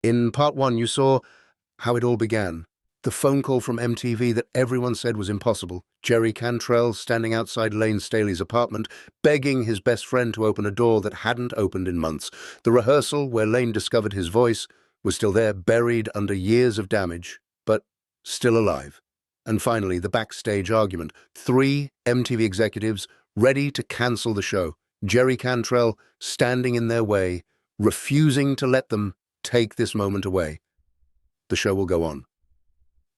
In part one, you saw how it all began. The phone call from MTV that everyone said was impossible. Jerry Cantrell standing outside Layne Staley's apartment, begging his best friend to open a door that hadn't opened in months. The rehearsal, where Layne discovered his voice, was still there, buried under years of damage, but still alive. And finally, the backstage argument. 3 MTV executives ready to cancel the show. Jerry Cantrell standing in their way, refusing to let them take this moment away. The show will go on.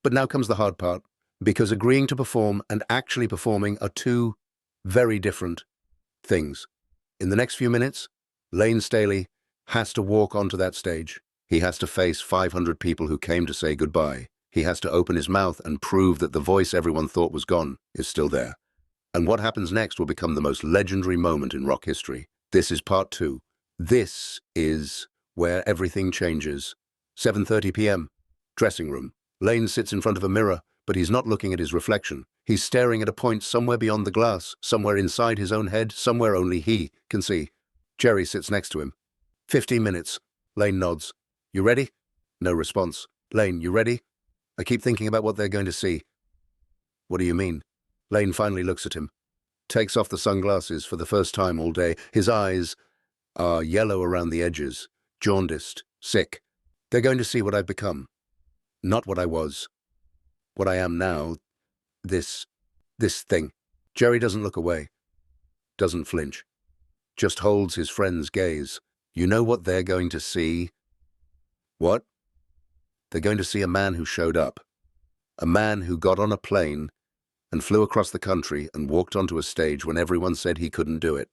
But now comes the hard part, because agreeing to perform and actually performing are 2 very different things. In the next few minutes, Layne Staley has to walk onto that stage. He has to face 500 people who came to say goodbye. He has to open his mouth and prove that the voice everyone thought was gone is still there. And what happens next will become the most legendary moment in rock history. This is part 2. This is where everything changes. 7:30 p.m. Dressing room. Layne sits in front of a mirror, but he's not looking at his reflection. He's staring at a point somewhere beyond the glass, somewhere inside his own head, somewhere only he can see. Jerry sits next to him. 15 minutes. Layne nods. You ready? No response. Layne, you ready? I keep thinking about what they're going to see. What do you mean? Layne finally looks at him. Takes off the sunglasses for the first time all day. His eyes are yellow around the edges, jaundiced, sick. They're going to see what I've become. Not what I was. What I am now. This thing. Jerry doesn't look away. Doesn't flinch. Just holds his friend's gaze. You know what they're going to see? What? They're going to see a man who showed up. A man who got on a plane and flew across the country and walked onto a stage when everyone said he couldn't do it.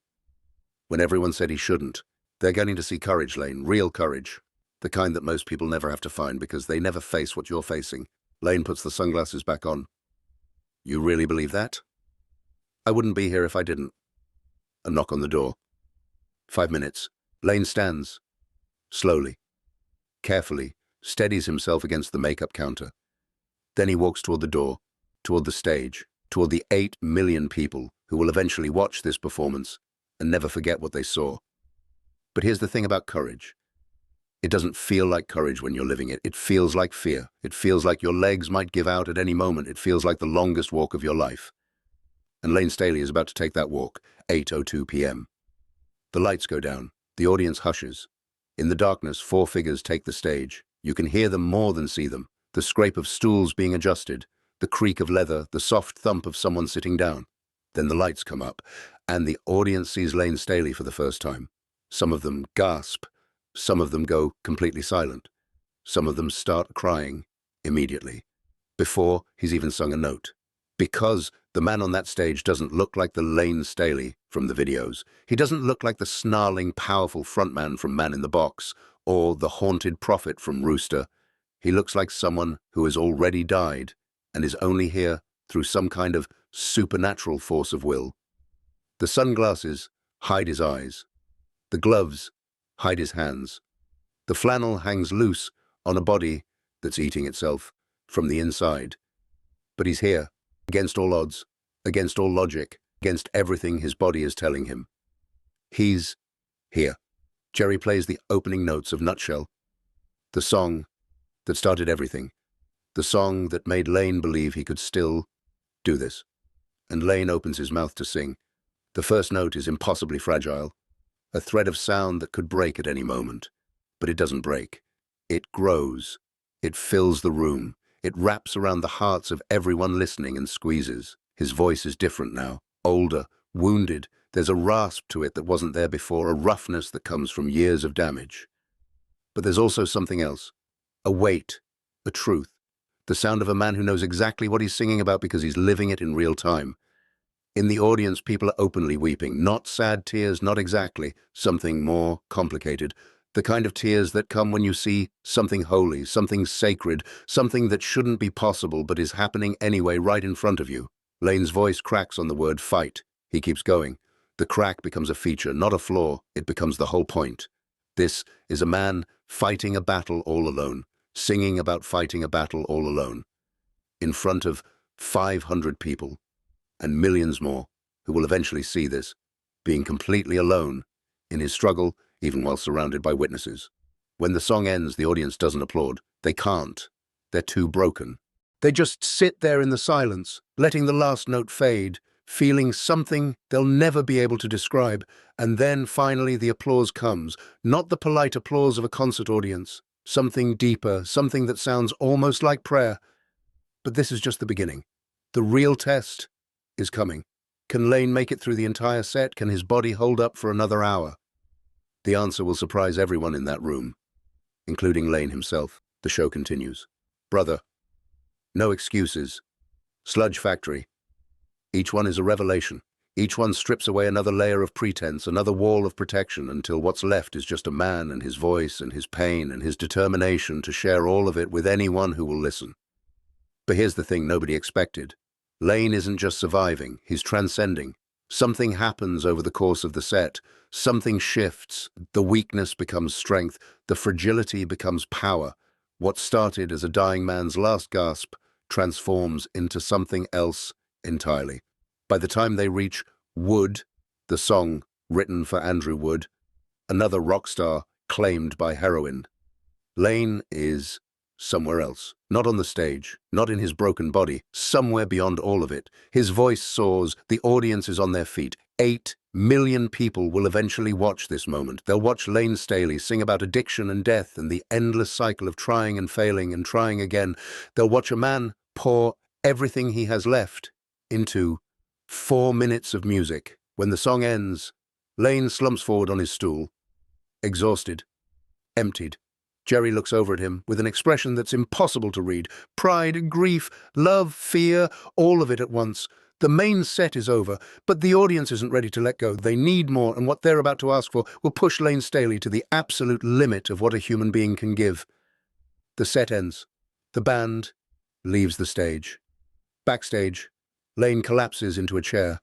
When everyone said he shouldn't. They're going to see courage, Layne. Real courage. The kind that most people never have to find because they never face what you're facing. Layne puts the sunglasses back on. You really believe that? I wouldn't be here if I didn't. A knock on the door. 5 minutes. Layne stands. Slowly. Carefully. Steadies himself against the makeup counter. Then he walks toward the door, toward the stage, toward the 8 million people who will eventually watch this performance and never forget what they saw. But here's the thing about courage. It doesn't feel like courage when you're living it. It feels like fear. It feels like your legs might give out at any moment. It feels like the longest walk of your life. And Layne Staley is about to take that walk, 8:02 p.m. The lights go down. The audience hushes. In the darkness, 4 figures take the stage. You can hear them more than see them. The scrape of stools being adjusted, the creak of leather, the soft thump of someone sitting down. Then the lights come up, and the audience sees Layne Staley for the first time. Some of them gasp. Some of them go completely silent. Some of them start crying immediately, before he's even sung a note. Because the man on that stage doesn't look like the Layne Staley from the videos. He doesn't look like the snarling, powerful frontman from Man in the Box, or the haunted prophet from Rooster. He looks like someone who has already died and is only here through some kind of supernatural force of will. The sunglasses hide his eyes. The gloves hide his hands. The flannel hangs loose on a body that's eating itself from the inside. But he's here, against all odds, against all logic, against everything his body is telling him. He's here. Jerry plays the opening notes of Nutshell, the song that started everything, the song that made Layne believe he could still do this. And Layne opens his mouth to sing. The first note is impossibly fragile, a thread of sound that could break at any moment. But it doesn't break. It grows. It fills the room. It wraps around the hearts of everyone listening and squeezes. His voice is different now, older, wounded. There's a rasp to it that wasn't there before, a roughness that comes from years of damage. But there's also something else, a weight, a truth, the sound of a man who knows exactly what he's singing about because he's living it in real time. In the audience, people are openly weeping, not sad tears, not exactly, something more complicated. The kind of tears that come when you see something holy, something sacred, something that shouldn't be possible but is happening anyway right in front of you. Layne's voice cracks on the word fight. He keeps going. The crack becomes a feature, not a flaw. It becomes the whole point. This is a man fighting a battle all alone, singing about fighting a battle all alone, in front of 500 people, and millions more who will eventually see this, being completely alone in his struggle, even while surrounded by witnesses. When the song ends, the audience doesn't applaud. They can't. They're too broken. They just sit there in the silence, letting the last note fade, feeling something they'll never be able to describe. And then, finally, the applause comes. Not the polite applause of a concert audience. Something deeper, something that sounds almost like prayer. But this is just the beginning. The real test is coming. Can Layne make it through the entire set? Can his body hold up for another hour? The answer will surprise everyone in that room, including Layne himself. The show continues. Brother, no excuses. Sludge Factory. Each one is a revelation. Each one strips away another layer of pretense, another wall of protection, until what's left is just a man and his voice and his pain and his determination to share all of it with anyone who will listen. But here's the thing nobody expected. Layne isn't just surviving, he's transcending. Something happens over the course of the set. Something shifts. The weakness becomes strength. The fragility becomes power. What started as a dying man's last gasp transforms into something else entirely. By the time they reach Wood, the song written for Andrew Wood, another rock star claimed by heroin, Layne is somewhere else. Not on the stage, not in his broken body, somewhere beyond all of it. His voice soars, the audience is on their feet. 8 million people will eventually watch this moment. They'll watch Layne Staley sing about addiction and death and the endless cycle of trying and failing and trying again. They'll watch a man pour everything he has left into 4 minutes of music. When the song ends, Layne slumps forward on his stool, exhausted, emptied. Jerry looks over at him with an expression that's impossible to read. Pride, grief, love, fear, all of it at once. The main set is over, but the audience isn't ready to let go. They need more, and what they're about to ask for will push Layne Staley to the absolute limit of what a human being can give. The set ends. The band leaves the stage. Backstage, Layne collapses into a chair.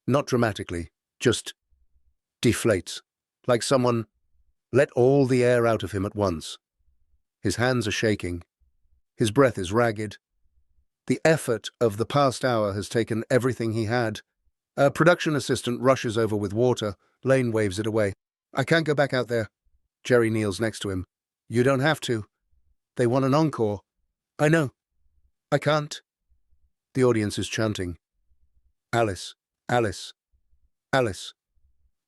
Not dramatically, just deflates, like someone let all the air out of him at once. His hands are shaking. His breath is ragged. The effort of the past hour has taken everything he had. A production assistant rushes over with water. Layne waves it away. I can't go back out there. Jerry kneels next to him. You don't have to. They want an encore. I know. I can't. The audience is chanting. Alice, Alice, Alice.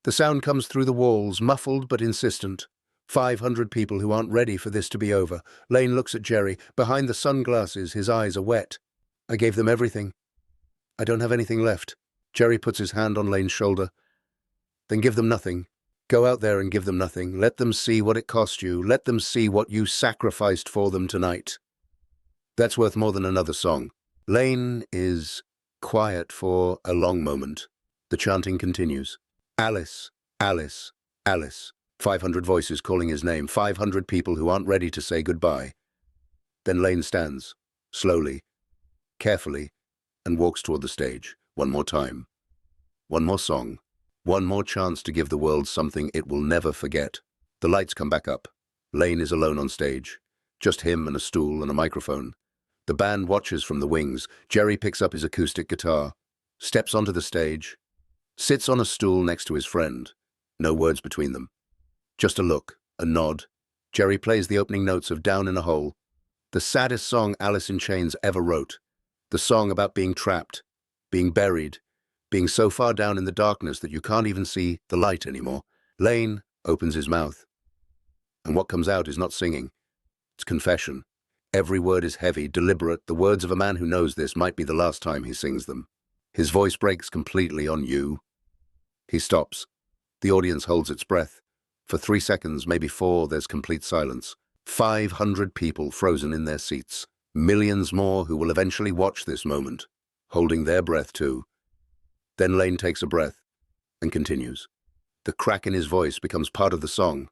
The sound comes through the walls, muffled but insistent. 500 people who aren't ready for this to be over. Layne looks at Jerry. Behind the sunglasses, his eyes are wet. I gave them everything. I don't have anything left. Jerry puts his hand on Layne's shoulder. Then give them nothing. Go out there and give them nothing. Let them see what it cost you. Let them see what you sacrificed for them tonight. That's worth more than another song. Layne is quiet for a long moment. The chanting continues. Alice, Alice, Alice. 500 voices calling his name, 500 people who aren't ready to say goodbye. Then Layne stands, slowly, carefully, and walks toward the stage. One more time. One more song. One more chance to give the world something it will never forget. The lights come back up. Layne is alone on stage. Just him and a stool and a microphone. The band watches from the wings. Jerry picks up his acoustic guitar, steps onto the stage, sits on a stool next to his friend. No words between them. Just a look, a nod. Jerry plays the opening notes of Down in a Hole, the saddest song Alice in Chains ever wrote. The song about being trapped, being buried, being so far down in the darkness that you can't even see the light anymore. Layne opens his mouth, and what comes out is not singing. It's confession. Every word is heavy, deliberate. The words of a man who knows this might be the last time he sings them. His voice breaks completely on you. He stops. The audience holds its breath. For 3 seconds, maybe 4, there's complete silence. 500 people frozen in their seats. Millions more who will eventually watch this moment, holding their breath too. Then Layne takes a breath and continues. The crack in his voice becomes part of the song,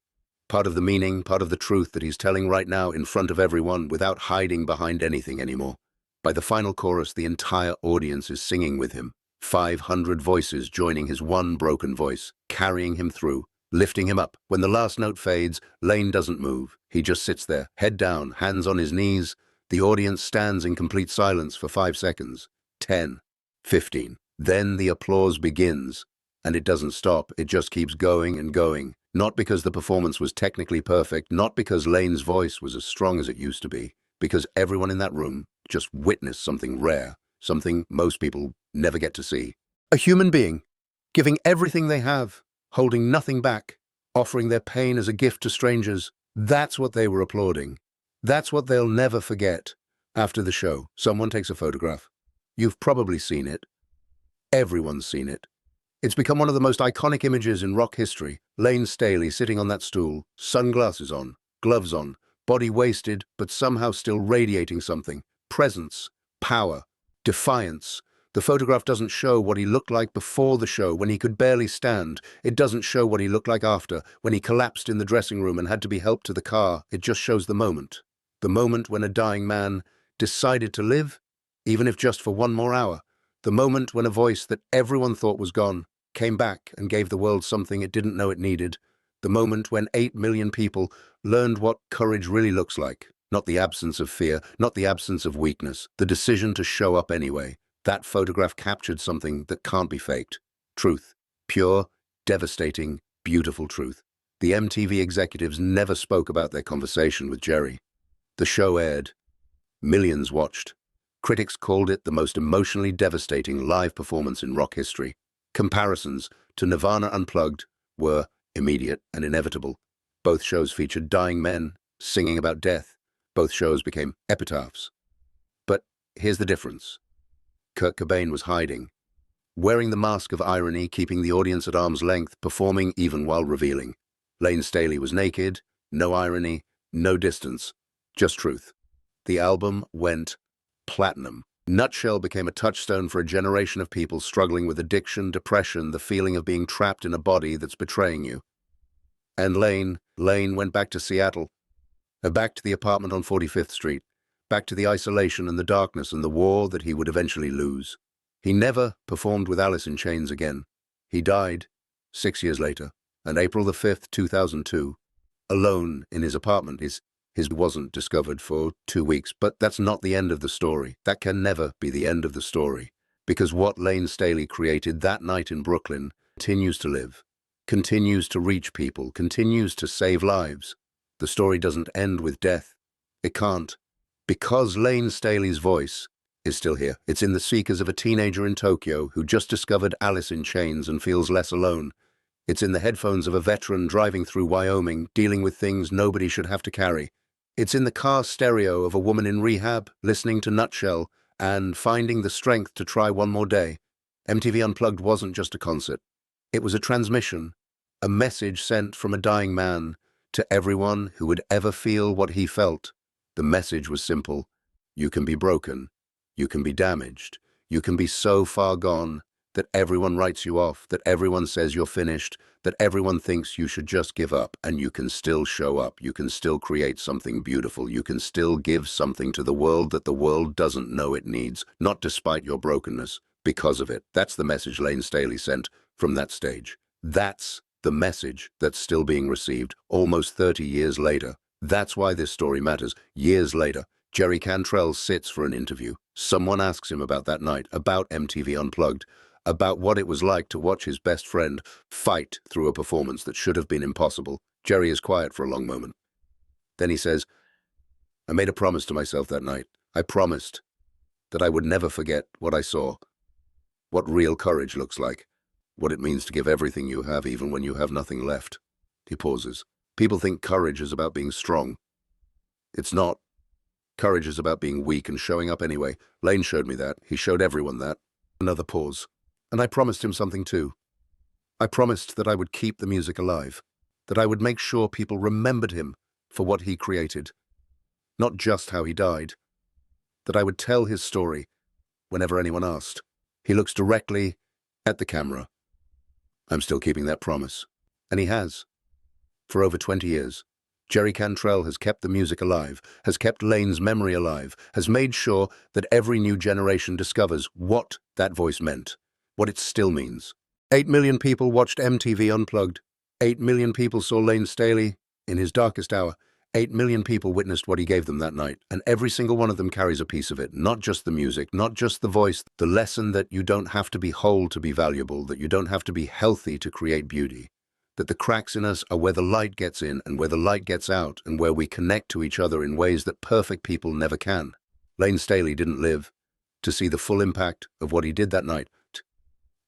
part of the meaning, part of the truth that he's telling right now in front of everyone without hiding behind anything anymore. By the final chorus, the entire audience is singing with him. 500 voices joining his one broken voice, carrying him through, lifting him up. When the last note fades, Layne doesn't move. He just sits there, head down, hands on his knees. The audience stands in complete silence for 5 seconds. 10, 15. Then the applause begins, and it doesn't stop. It just keeps going and going. Not because the performance was technically perfect, not because Layne's voice was as strong as it used to be, because everyone in that room just witnessed something rare, something most people never get to see. A human being, giving everything they have, holding nothing back, offering their pain as a gift to strangers. That's what they were applauding. That's what they'll never forget. After the show, someone takes a photograph. You've probably seen it. Everyone's seen it. It's become one of the most iconic images in rock history. Layne Staley sitting on that stool, sunglasses on, gloves on, body wasted, but somehow still radiating something. Presence, power, defiance. The photograph doesn't show what he looked like before the show, when he could barely stand. It doesn't show what he looked like after, when he collapsed in the dressing room and had to be helped to the car. It just shows the moment. The moment when a dying man decided to live, even if just for one more hour. The moment when a voice that everyone thought was gone came back and gave the world something it didn't know it needed. The moment when 8 million people learned what courage really looks like. Not the absence of fear, not the absence of weakness, the decision to show up anyway. That photograph captured something that can't be faked. Truth. Pure, devastating, beautiful truth. The MTV executives never spoke about their conversation with Jerry. The show aired. Millions watched. Critics called it the most emotionally devastating live performance in rock history. Comparisons to Nirvana Unplugged were immediate and inevitable. Both shows featured dying men singing about death. Both shows became epitaphs. But here's the difference. Kurt Cobain was hiding, wearing the mask of irony, keeping the audience at arm's length, performing even while revealing. Layne Staley was naked, no irony, no distance, just truth. The album went platinum. Nutshell became a touchstone for a generation of people struggling with addiction, depression, the feeling of being trapped in a body that's betraying you. And Layne went back to Seattle, back to the apartment on 45th Street, back to the isolation and the darkness and the war that he would eventually lose. He never performed with Alice in Chains again. He died 6 years later, on April the 5th, 2002, alone in his apartment. His wasn't discovered for 2 weeks, but that's not the end of the story. That can never be the end of the story, because what Layne Staley created that night in Brooklyn continues to live, continues to reach people, continues to save lives. The story doesn't end with death. It can't, because Layne Staley's voice is still here. It's in the speakers of a teenager in Tokyo who just discovered Alice in Chains and feels less alone. It's in the headphones of a veteran driving through Wyoming, dealing with things nobody should have to carry. It's in the car stereo of a woman in rehab, listening to Nutshell and finding the strength to try one more day. MTV Unplugged wasn't just a concert. It was a transmission, a message sent from a dying man to everyone who would ever feel what he felt. The message was simple. You can be broken. You can be damaged. You can be so far gone that everyone writes you off, that everyone says you're finished, that everyone thinks you should just give up, and you can still show up. You can still create something beautiful. You can still give something to the world that the world doesn't know it needs, not despite your brokenness, because of it. That's the message Layne Staley sent from that stage. That's the message that's still being received almost 30 years later. That's why this story matters. Years later, Jerry Cantrell sits for an interview. Someone asks him about that night, about MTV Unplugged, about what it was like to watch his best friend fight through a performance that should have been impossible. Jerry is quiet for a long moment. Then he says, I made a promise to myself that night. I promised that I would never forget what I saw, what real courage looks like, what it means to give everything you have even when you have nothing left. He pauses. People think courage is about being strong. It's not. Courage is about being weak and showing up anyway. Layne showed me that. He showed everyone that. Another pause. And I promised him something too. I promised that I would keep the music alive, that I would make sure people remembered him for what he created, not just how he died, that I would tell his story whenever anyone asked. He looks directly at the camera. I'm still keeping that promise. And he has. For over 20 years. Jerry Cantrell has kept the music alive, has kept Layne's memory alive, has made sure that every new generation discovers what that voice meant, what it still means. 8 million people watched MTV Unplugged. 8 million people saw Layne Staley in his darkest hour. 8 million people witnessed what he gave them that night, and every single one of them carries a piece of it, not just the music, not just the voice, the lesson that you don't have to be whole to be valuable, that you don't have to be healthy to create beauty, that the cracks in us are where the light gets in and where the light gets out and where we connect to each other in ways that perfect people never can. Layne Staley didn't live to see the full impact of what he did that night,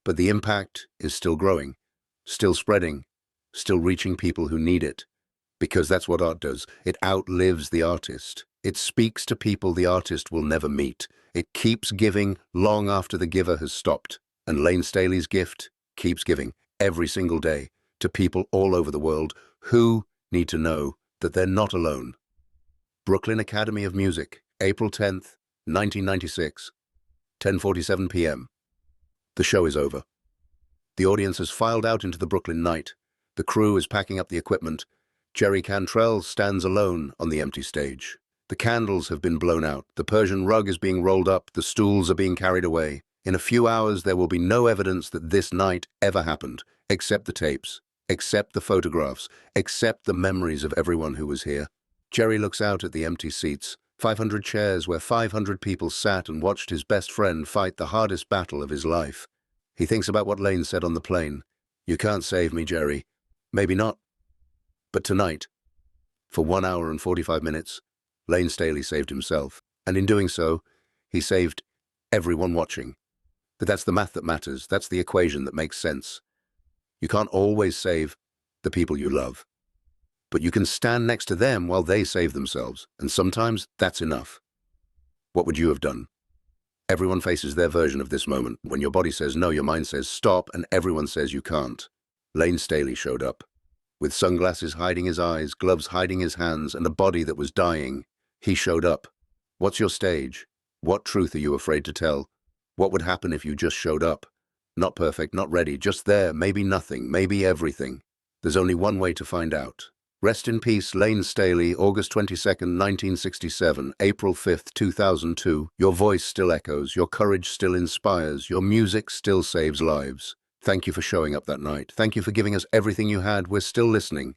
but the impact is still growing, still spreading, still reaching people who need it, because that's what art does. It outlives the artist. It speaks to people the artist will never meet. It keeps giving long after the giver has stopped. And Layne Staley's gift keeps giving every single day to people all over the world who need to know that they're not alone. Brooklyn Academy of Music, April 10th, 1996, 10:47 p.m. The show is over. The audience has filed out into the Brooklyn night. The crew is packing up the equipment. Jerry Cantrell stands alone on the empty stage. The candles have been blown out. The Persian rug is being rolled up. The stools are being carried away. In a few hours, there will be no evidence that this night ever happened, except the tapes, except the photographs, except the memories of everyone who was here. Jerry looks out at the empty seats, 500 chairs where 500 people sat and watched his best friend fight the hardest battle of his life. He thinks about what Layne said on the plane. "You can't save me, Jerry." Maybe not. But tonight, for 1 hour and 45 minutes, Layne Staley saved himself. And in doing so, he saved everyone watching. But that's the math that matters. That's the equation that makes sense. You can't always save the people you love, but you can stand next to them while they save themselves. And sometimes that's enough. What would you have done? Everyone faces their version of this moment. When your body says no, your mind says stop, and everyone says you can't. Layne Staley showed up. With sunglasses hiding his eyes, gloves hiding his hands, and a body that was dying, he showed up. What's your stage? What truth are you afraid to tell? What would happen if you just showed up? Not perfect, not ready, just there, maybe nothing, maybe everything. There's only one way to find out. Rest in peace, Layne Staley, August 22nd, 1967, April 5th, 2002. Your voice still echoes, your courage still inspires, your music still saves lives. Thank you for showing up that night. Thank you for giving us everything you had. We're still listening.